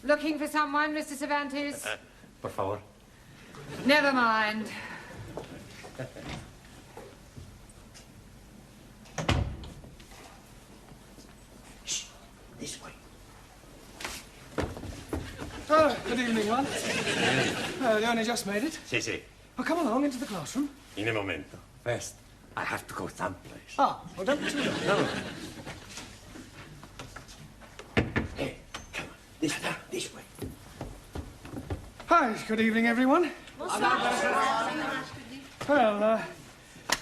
Looking for someone, Mr. Cervantes? Por favor. Never mind. Shh, this way. Oh, good evening, one. You only just made it? Sí, sí. Well, come along into the classroom. In a momento. First, I have to go someplace. Ah, well, don't be too long. No. Hey, come on. This way. Hi, good evening, everyone. Well,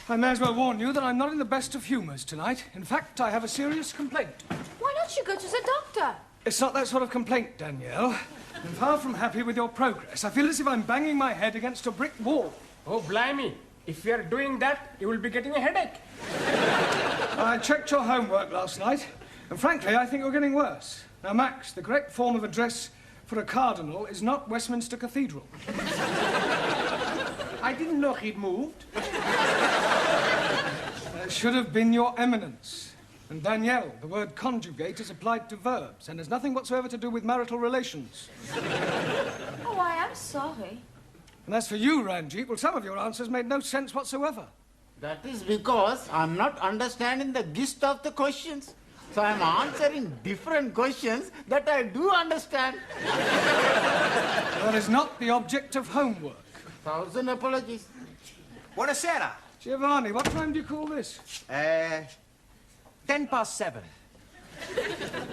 I may as well warn you that I'm not in the best of humours tonight. In fact, I have a serious complaint. Why don't you go to the doctor? It's not that sort of complaint, Danielle. I'm far from happy with your progress. I feel as if I'm banging my head against a brick wall. Oh, blimey. If you are doing that, you will be getting a headache. I checked your homework last night, and frankly, I think you're getting worse. Now, Max, the correct form of address for a cardinal is not Westminster Cathedral. I didn't know he'd moved. It should have been Your Eminence. And Danielle, the word conjugate is applied to verbs and has nothing whatsoever to do with marital relations. Oh, I am sorry. And as for you, Ranjit, well, some of your answers made no sense whatsoever. That is because I'm not understanding the gist of the questions. So I'm answering different questions that I do understand. That is not the object of homework. 1,000 apologies. Buonasera. Giovanni, what time do you call this? 7:10.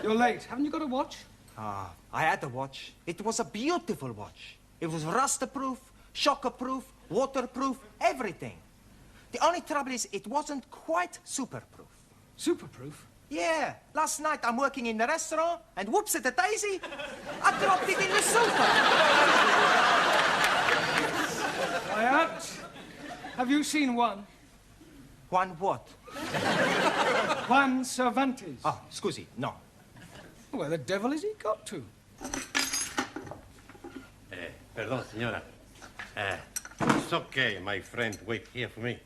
You're late. Haven't you got a watch? I had a watch. It was a beautiful watch. It was rust-proof, shock-proof, waterproof, everything. The only trouble is it wasn't quite super-proof. Super-proof? Yeah. Last night I'm working in the restaurant and whoops-a-daisy, I dropped it in the sofa. Quiet. Have you seen one? One what? Juan Cervantes. Oh, scusi, no. Where the devil has he got to? Perdón, señora. It's okay, my friend. Wait here for me.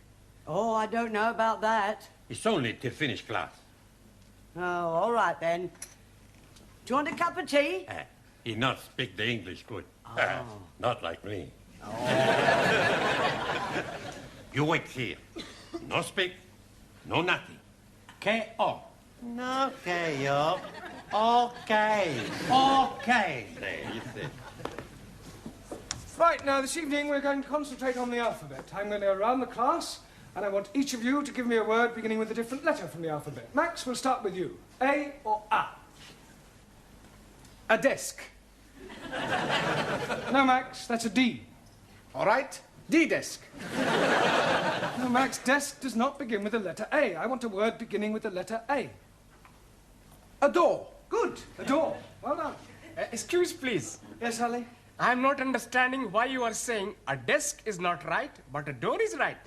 Oh, I don't know about that. It's only till finish class. Oh, all right then. Do you want a cup of tea? He not speak the English good. Not like me. Oh. You wait here. No speak, no nothing. K.O. No, okay, yo. Okay. Okay. There, you see. Right, now, this evening we're going to concentrate on the alphabet. I'm going to go around the class, and I want each of you to give me a word beginning with a different letter from the alphabet. Max, we'll start with you. A or A? A desk. No, Max, that's a D. All right. D-desk. No, Max, desk does not begin with the letter A. I want a word beginning with the letter A. A door. Good, a door. Well done. Excuse, please. Yes, Ali? I'm not understanding why you are saying a desk is not right, but a door is right.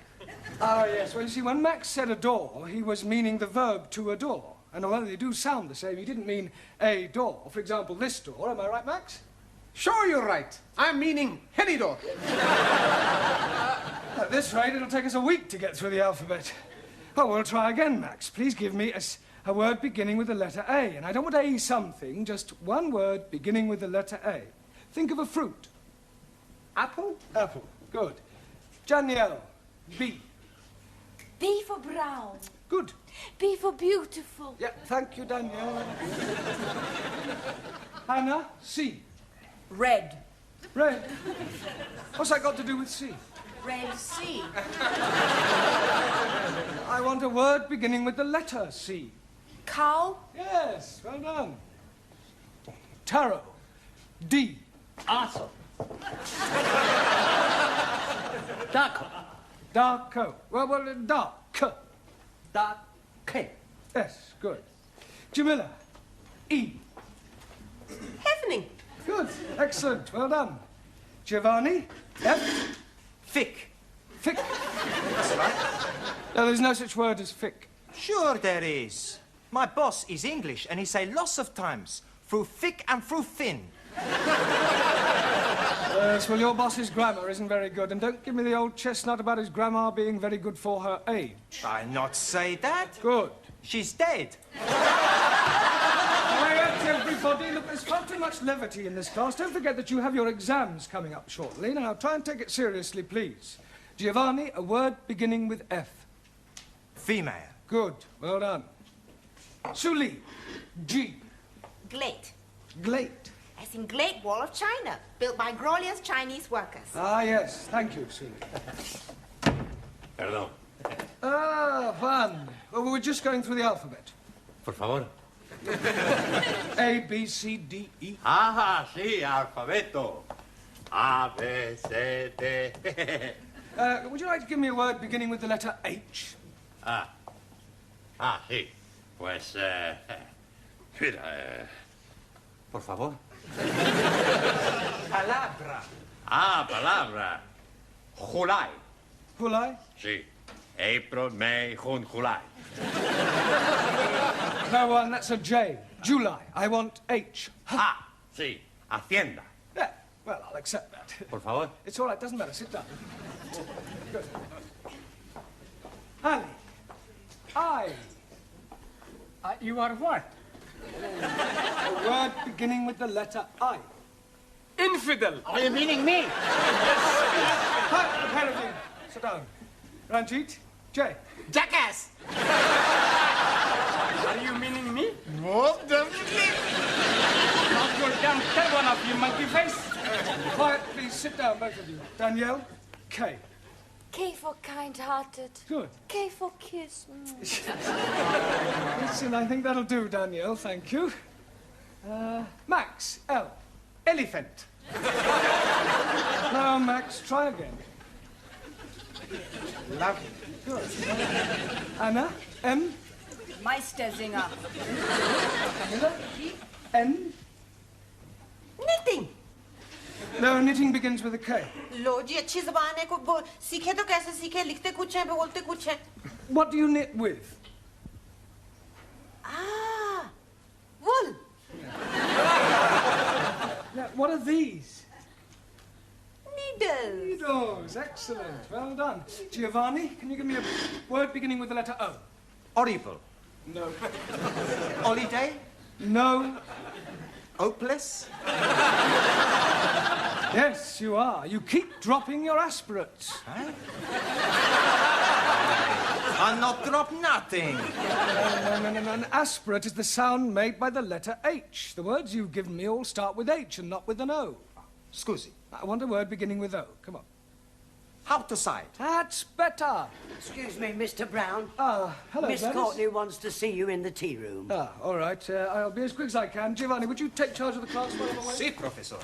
Ah, yes. Well, you see, when Max said adore, he was meaning the verb to adore. And although they do sound the same, he didn't mean a door. For example, this door. Am I right, Max? Sure, you're right. I'm meaning any door. At this rate, it'll take us a week to get through the alphabet. Oh, we'll try again, Max. Please give me a word beginning with the letter A. And I don't want A something, just one word beginning with the letter A. Think of a fruit. Apple? Apple. Good. Danielle. B. B for brown. Good. B for beautiful. Yeah, thank you, Danielle. Hannah. C. Red. Red. What's that got to do with C? Red C. I want a word beginning with the letter C. Cow. Yes, well done. Tarot. D. Awesome. Darko. Darko. Well, dark. Dark. K. Yes, good. Jamila. E. Evening. Good. Excellent. Well done. Giovanni. F. Fick. Fick. That's right. No, there's no such word as fick. Sure there is. My boss is English, and he say lots of times, through thick and through thin. Yes, well, your boss's grammar isn't very good, and don't give me the old chestnut about his grandma being very good for her age. I not say that. Good. She's dead. Quiet. everybody. Look, there's far too much levity in this class. Don't forget that you have your exams coming up shortly. Now, try and take it seriously, please. Giovanni, a word beginning with F. Female. Good. Well done. Suli, G. Glate. Glate. As in Great Wall of China, built by glorious Chinese workers. Ah, yes. Thank you, Suli. Perdón. Ah, Juan. Well, we were just going through the alphabet. Por favor. A, B, C, D, E. Ah, sí, alfabeto. A, B, C, D. Would you like to give me a word beginning with the letter H? Sí. Pues, mira, por favor. Palabra. Palabra. July. July? Sí. April, May, June, July. No, Juan, that's a J. July. I want H. Sí. Hacienda. Yeah, well, I'll accept that. Por favor. It's all right, doesn't matter. Sit down. Good. Ali. I. You are what? A word beginning with the letter I. Infidel. Are you meaning me? Hi, the pair of you. Sit down. Ranjit. J. Jackass! Are you meaning me? Most definitely. Not your damn tell one of you, monkey face. Quiet, please. Sit down, both of you. Danielle. K. K for kind-hearted. Good. K for kiss. Listen, I think that'll do, Danielle. Thank you. Max. L. Elephant. No, Max, try again. Lovely. Good. Anna. M. Meistersinger. Camilla. N. Knitting. No, knitting begins with a K. लो जी अच्छी जबान है को सीखे तो कैसे सीखे लिखते कुछ हैं बोलते कुछ हैं What do you knit with? wool. Now, what are these? Needles. Needles. Excellent. Well done. Giovanni, can you give me a word beginning with the letter O? Horrible. No. Holiday. No. Hopeless. Yes, you are. You keep dropping your aspirates. I'll not drop nothing. No. An aspirate is the sound made by the letter H. The words you've given me all start with H and not with an O. Scusi. I want a word beginning with O. Come on. How to cite? That's better. Excuse me, Mr. Brown. Hello, Miss Gladys. Courtney wants to see you in the tea room. All right. I'll be as quick as I can. Giovanni, would you take charge of the class while I'm away? Si, professor.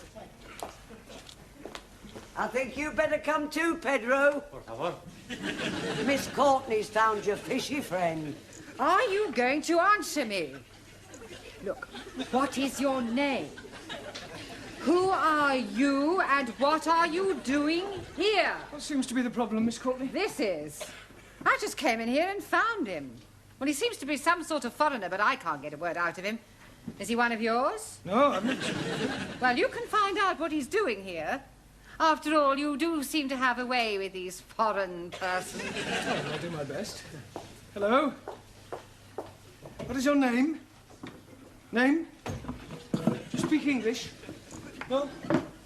I think you better come too, Pedro. Por favor. Miss Courtney's found your fishy friend. Are you going to answer me? Look, what is your name? Who are you and what are you doing here? What seems to be the problem, Miss Courtney? This is. I just came in here and found him. Well, he seems to be some sort of foreigner, but I can't get a word out of him. Is he one of yours? No, I'm not. Well, you can find out what he's doing here. After all, you do seem to have a way with these foreign persons. Oh, I'll do my best. Hello? What is your name? Name? You speak English? No?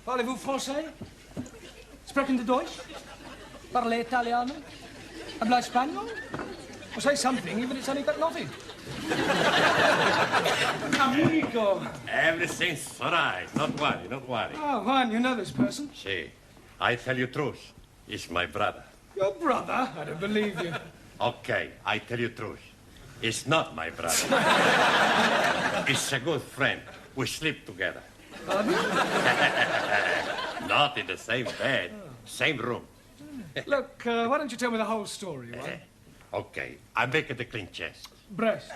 Parlez-vous français? Sprechen Sie Deutsch? Parle Italiano? Habla Español? Well, say something, even if it's only got nothing. Amigo. Everything's all right. Not worry. Oh, Juan, you know this person? See, I tell you truth. He's my brother. Your brother? I don't believe you. Okay, I tell you truth. He's not my brother. He's a good friend. We sleep together. Pardon? Not in the same bed, same room. Look, why don't you tell me the whole story, Juan? Okay, I make it a clean chest. Breast.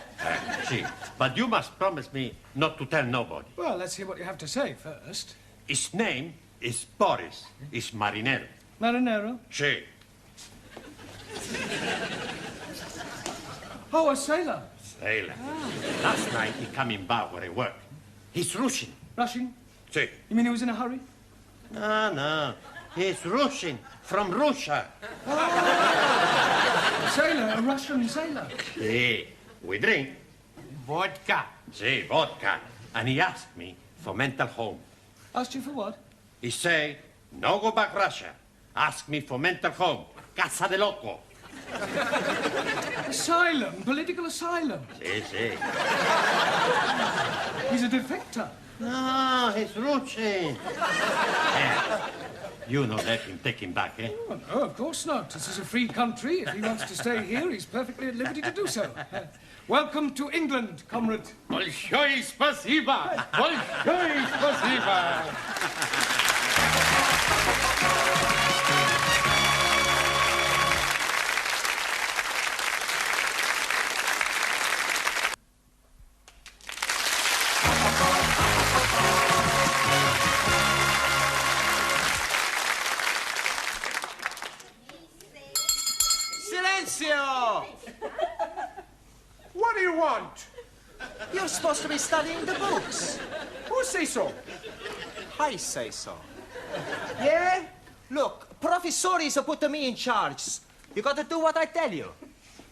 See, but you must promise me not to tell nobody. Well, let's hear what you have to say first. His name is Boris. He's marinero. Marinero? See. Oh, a sailor. Sailor. Last night he come in bar where I work. He's Russian. Russian? See. You mean he was in a hurry? No. He's Russian. From Russia. A sailor, a Russian sailor. See. We drink vodka. See, vodka. and he asked me for mental home. Asked you for what? He say, no go back Russia. Ask me for mental home. Casa de loco. Asylum, political asylum. Sí. He's a defector. No, he's Ruchi. You not let him take him back, eh? Oh, no, of course not. This is a free country. If he wants to stay here, he's perfectly at liberty to do so. Welcome to England, comrade. Большое спасибо! Большое спасибо! Silencio! What do you want? You're supposed to be studying the books. Who say so? I say so. Yeah? Look, professores are putting me in charge. You gotta do what I tell you.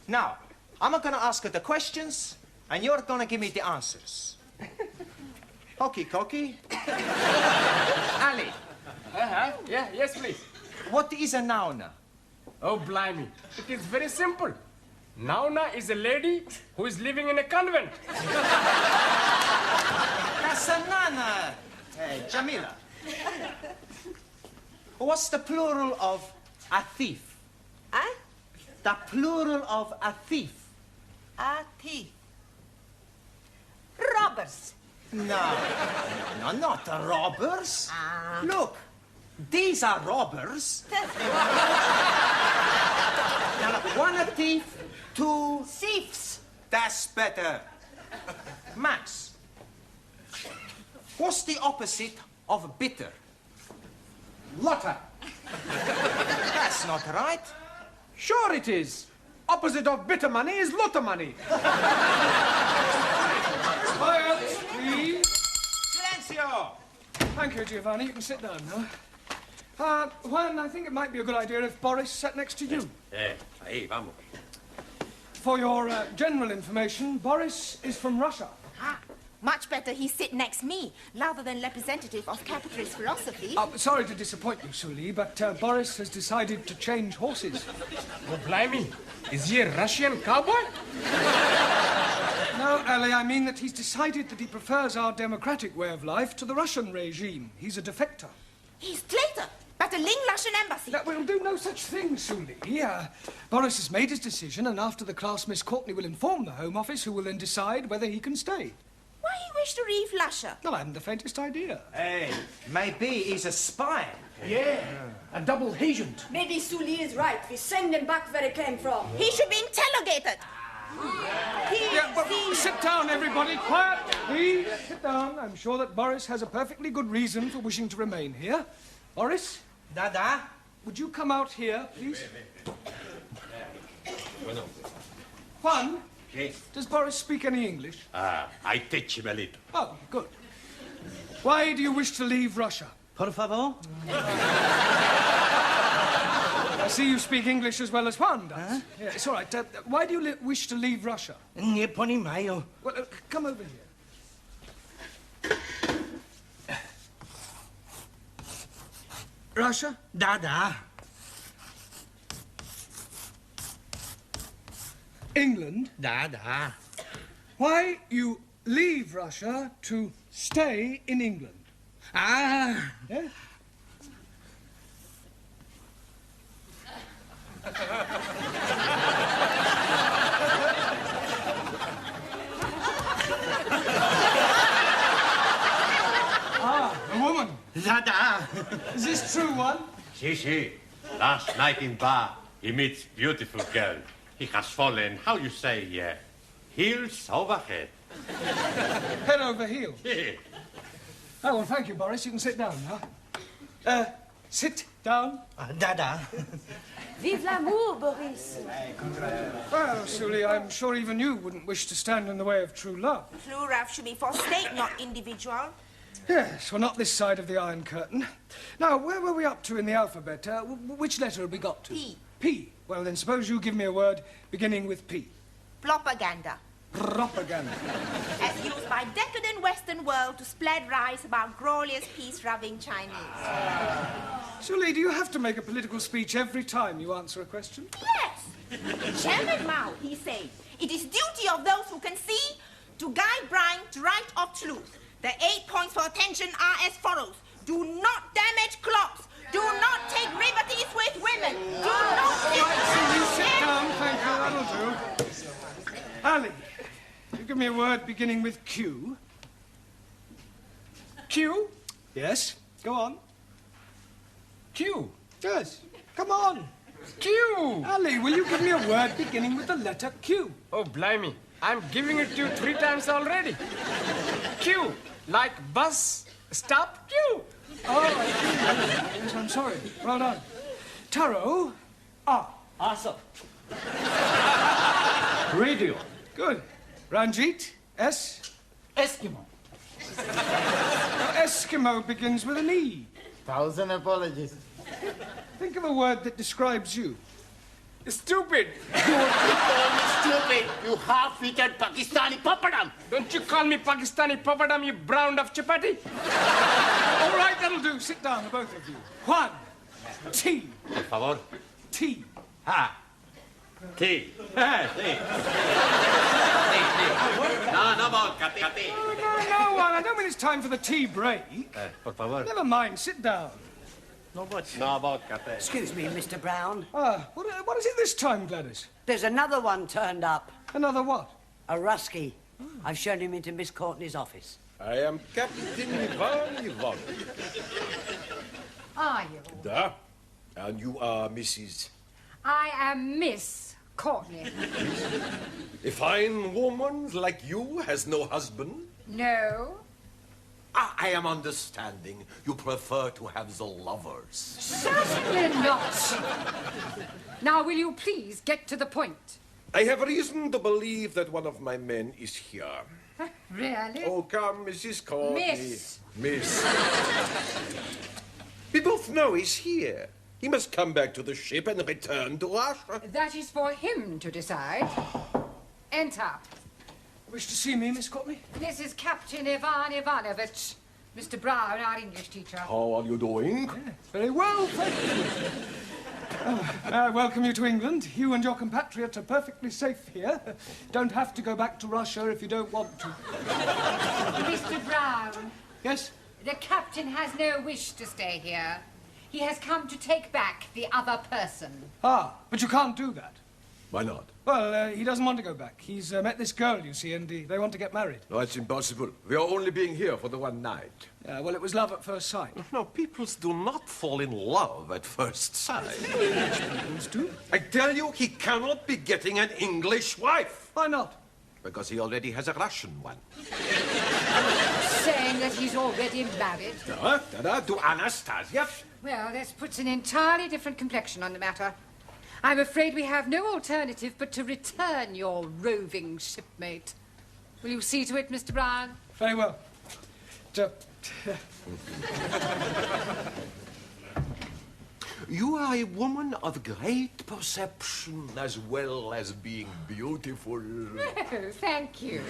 Now, I'm gonna ask you the questions, and you're gonna give me the answers. Hokey cokey. Ali, Yeah, yes, please. what is a noun? Oh, blimey. It is very simple. Nauna is a lady who is living in a convent. That's a nana, Jamila. What's the plural of a thief? Huh? The plural of a thief. A thief. Robbers. No, not robbers. Look, these are robbers. Now, look, one a thief, two Thieves. That's better. Max, what's the opposite of bitter? Lotter. That's not right. Sure it is. Opposite of bitter money is lotter money. Quiet, please. Silencio! Thank you, Giovanni. You can sit down now. Juan, I think it might be a good idea if Boris sat next to you. Ahí, vamos. For your general information, Boris is from Russia. Ah, much better he sit next me, rather than representative of capitalist philosophy. Sorry to disappoint you, Suli, but Boris has decided to change horses. Oh, blimey. Is he a Russian cowboy? No, Ali, I mean that he's decided that he prefers our democratic way of life to the Russian regime. He's a defector. He's traitor, but a Ling Russian embassy. No, we'll do no such thing, Suli. Boris has made his decision, and after the class, Miss Courtney will inform the Home Office, who will then decide whether he can stay. Why he wish to leave Russia? No, I haven't the faintest idea. Hey, maybe he's a spy. Yeah, a double agent. Maybe Sully is right. We send him back where he came from. He should be interrogated. Sit down, everybody. Quiet, please. Sit down. I'm sure that Boris has a perfectly good reason for wishing to remain here. Boris? Dada? Would you come out here, please? Juan? Yes. Does Boris speak any English? I teach him a little. Oh, good. Why do you wish to leave Russia? Por favor? I see you speak English as well as Juan does. Huh? Yeah, it's all right. Why do you wish to leave Russia? Nie poнимаю. Well, come over here. Russia? Да. England? Да. Why you leave Russia to stay in England? Ah. Yeah? A woman. Да. Is this true, one? Si. Last night in bar, he meets beautiful girl. He has fallen, how you say, heels over head. Head over heels. Yeah. Oh, well, thank you, Boris. You can sit down now. Sit down. Да. Vive l'amour, Boris. Well, Sully, I'm sure even you wouldn't wish to stand in the way of true love. True love should be for state, not individual. Yes, well, not this side of the Iron Curtain. Now, where were we up to in the alphabet? Which letter have we got to? P. P. Well, then suppose you give me a word beginning with P. Propaganda. propaganda. As used by decadent Western world to spread lies about glorious peace-loving Chinese. Julie, do you have to make a political speech every time you answer a question? Yes! Chairman Mao, he said, it is duty of those who can see to guide blind to right of truth. The 8 points for attention are as follows. Do not damage clocks. Do not take liberties with women. Do not You sit down, thank you, that'll do. Ali, you give me a word beginning with Q. Q? Yes, go on. Q. Yes, come on. Q. Ali, will you give me a word beginning with the letter Q? Oh, blimey. I'm giving it to you 3 times already. Q. Like bus, stop, Q. Oh, I see. Yes, I'm sorry. Well done. Taro, R. Awesome. Radio. Good. Ranjit, S. Eskimo. Now, Eskimo begins with an E. 1,000 apologies. Think of a word that describes you. Stupid. You call me stupid, you half-witted Pakistani papadam. Don't you call me Pakistani papadam, you brown of chapati. All right, that'll do. Sit down, the both of you. Juan, T. Por favor. T. Ah. Tea. Tea. No vodka, tea. No, Juan, I don't mean it's time for the tea break. Por favor. Never mind, sit down. No vodka, tea. Excuse me, Mr. Brown. What is it this time, Gladys? There's another one turned up. Another what? A Rusky. I've shown him into Miss Courtney's office. I am Captain Ivan Ivan. Are you? Da. And you are Mrs. I am Miss Courtney. A fine woman like you has no husband? No. I am understanding. You prefer to have the lovers. Certainly not. Now, will you please get to the point? I have reason to believe that one of my men is here. Really? Oh, come, Mrs. Courtney. Miss. Miss. We both know he's here. He must come back to the ship and return to Russia. That is for him to decide. Enter. Wish to see me, Miss Courtney? This is Captain Ivan Ivanovich. Mr. Brown, our English teacher. How are you doing? Yes, very well, thank you. I welcome you to England. You and your compatriots are perfectly safe here. Don't have to go back to Russia if you don't want to. Mr. Brown. Yes? The captain has no wish to stay here. He has come to take back the other person. Ah, but you can't do that. Why not? Well, he doesn't want to go back. He's met this girl, you see, and they want to get married. No, it's impossible. We are only being here for the one night. Well, it was love at first sight. No, people do not fall in love at first sight. People do. I tell you, he cannot be getting an English wife. Why not? Because he already has a Russian one. Saying that he's already married. To Anastasia. Well, this puts an entirely different complexion on the matter. I'm afraid we have no alternative but to return your roving shipmate. Will you see to it, Mr. Brown? Very well. You are a woman of great perception as well as being beautiful. Oh, thank you.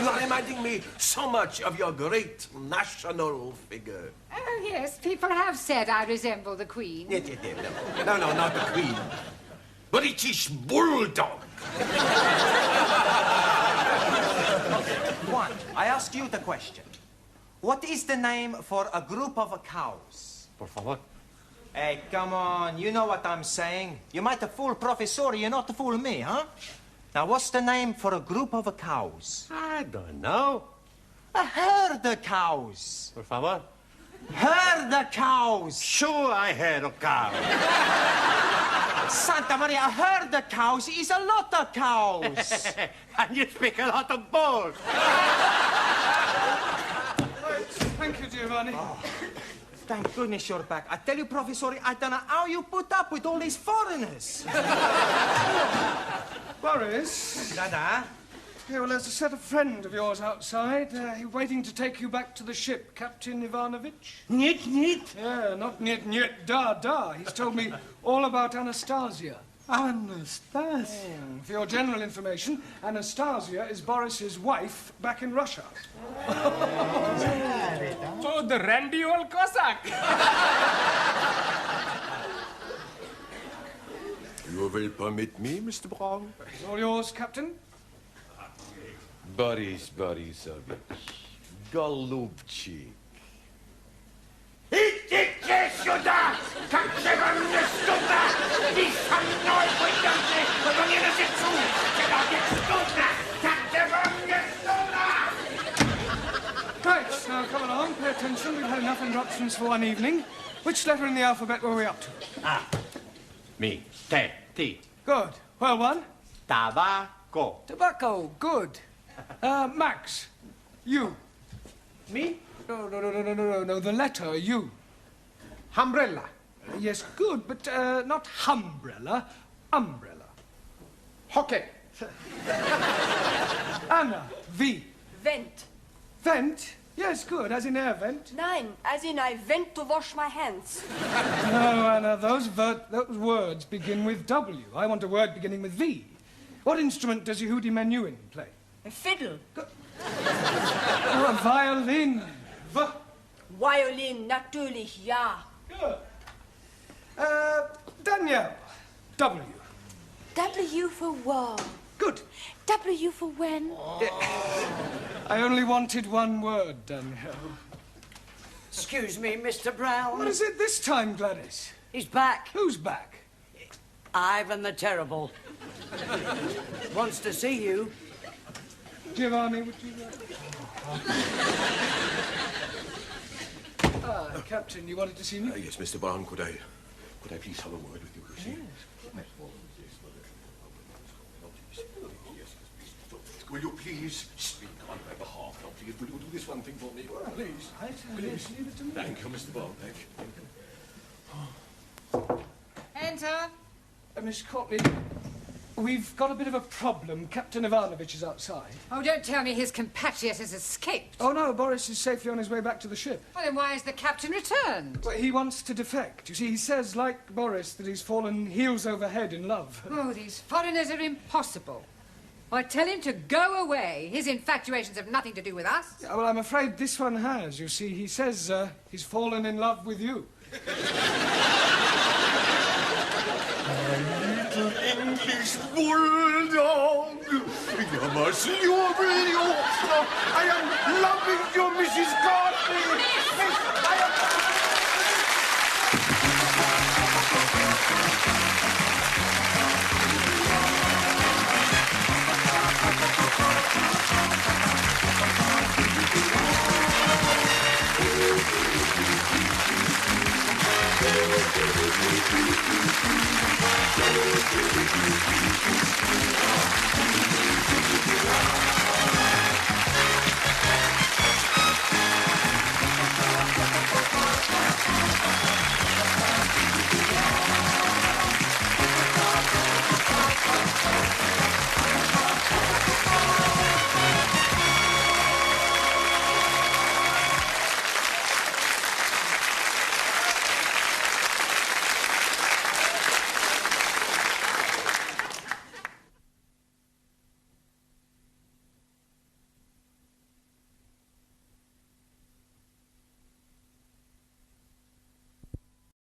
You are reminding me so much of your great national figure. Oh, yes, people have said I resemble the Queen. No, not the Queen. British Bulldog. Juan, I ask you the question. What is the name for a group of cows? Por favor. Hey, come on, you know what I'm saying. You might have fooled Professor, you not fool me, huh? Now, what's the name for a group of cows? I don't know. A herd of cows. Por favor. Herd of cows. Sure, I heard of cow. Santa Maria, a herd of cows is a lot of cows. And you speak a lot of balls. Thank you, Giovanni. Thank goodness you're back. I tell you, Professor, I don't know how you put up with all these foreigners. Boris? Dada? Yeah, well, there's a set of friend of yours outside. He's waiting to take you back to the ship, Captain Ivanovich. Niet. Yeah, not niet, da. He's told me all about Anastasia. Anastasia. For your general information, Anastasia is Boris's wife back in Russia. So the randy old Cossack. You will permit me, Mr. Brown? It's all yours, Captain. Boris Borisovich, голубчик. Идите сюда! Как же вам не стыдно? Вы со мной пойдете, но не на сечу! Когда не стыдно! Как же вам не стыдно? Right, now come along, pay attention. We've had enough interruptions for one evening. Which letter in the alphabet were we up to? Me, te, ti. Good. Well, one. Tabaco. Tobacco. Good. Max. You. Me? No, the letter U. Umbrella. Yes, good, but not humbrella, umbrella. Hockey. Anna, V. Vent. Vent? Yes, good, as in air vent. Nein, as in I went to wash my hands. No, Anna, those words begin with W. I want a word beginning with V. What instrument does Yehudi Menuhin play? A fiddle. Oh, a violin. V. Violin, natürlich, ja. Good. Danielle. W. W for wall. Good. W for when. I only wanted one word, Danielle. Excuse me, Mr. Brown. What is it this time, Gladys? He's back. Who's back? Ivan the Terrible. Wants to see you. Giovanni, would you... Captain, you wanted to see me? Yes, Mr. Brown, could I please have a word with you? Will you please speak on my behalf? Now, please, will you do this one thing for me? Please. Please, leave it to me. Thank you, Mr. Brown. Thank you. Enter. Miss Courtney, we've got a bit of a problem. Captain Ivanovich is outside. Oh, don't tell me his compatriot has escaped. Oh, no, Boris is safely on his way back to the ship. Well, then why has the captain returned? Well, he wants to defect. You see, he says, like Boris, that he's fallen heels over head in love. Oh, these foreigners are impossible. I tell him to go away. His infatuations have nothing to do with us. Yeah, well, I'm afraid this one has. You see, he says he's fallen in love with you. Little English bulldog. You must love me. I am loving you, Mrs. Courtney. Miss, I am